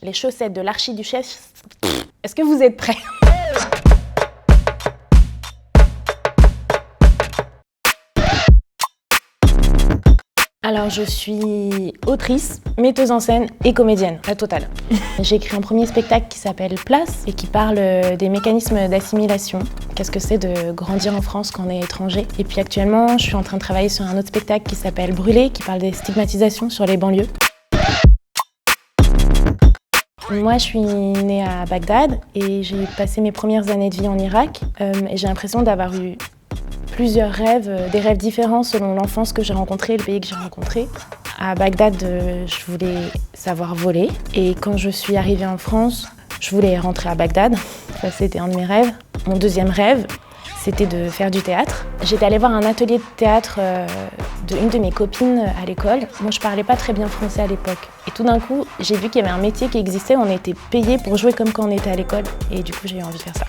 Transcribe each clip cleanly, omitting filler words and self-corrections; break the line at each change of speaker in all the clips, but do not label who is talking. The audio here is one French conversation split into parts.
Les chaussettes de l'archiduchesse. Est-ce que vous êtes prêts? Alors, je suis autrice, metteuse en scène et comédienne, la totale. J'ai écrit un premier spectacle qui s'appelle Place et qui parle des mécanismes d'assimilation. Qu'est-ce que c'est de grandir en France quand on est étranger? Et puis actuellement, je suis en train de travailler sur un autre spectacle qui s'appelle Brûler, qui parle des stigmatisations sur les banlieues. Moi, je suis née à Bagdad et j'ai passé mes premières années de vie en Irak. Et j'ai l'impression d'avoir eu plusieurs rêves, des rêves différents selon l'enfance que j'ai rencontrée et le pays que j'ai rencontré. À Bagdad, je voulais savoir voler. Et quand je suis arrivée en France, je voulais rentrer à Bagdad. Ça, c'était un de mes rêves. Mon deuxième rêve, c'était de faire du théâtre. J'étais allée voir un atelier de théâtre d'une de mes copines à l'école. Moi, je parlais pas très bien français à l'époque. Et tout d'un coup, j'ai vu qu'il y avait un métier qui existait, on était payé pour jouer comme quand on était à l'école. Et du coup, j'ai eu envie de faire ça.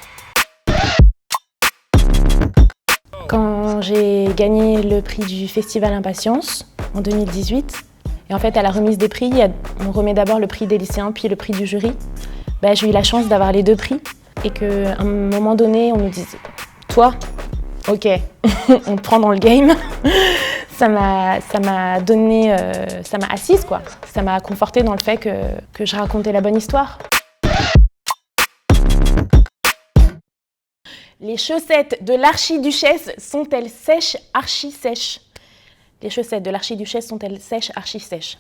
Quand j'ai gagné le prix du Festival Impatience en 2018, et en fait à la remise des prix, on remet d'abord le prix des lycéens puis le prix du jury, j'ai eu la chance d'avoir les deux prix et qu'à un moment donné on me dise « Toi, ok, on te prend dans le game », ça m'a assise quoi, ça m'a confortée dans le fait que je racontais la bonne histoire. Les chaussettes de l'archiduchesse sont-elles sèches, archi-sèches? Les chaussettes de l'archiduchesse sont-elles sèches, archi-sèches?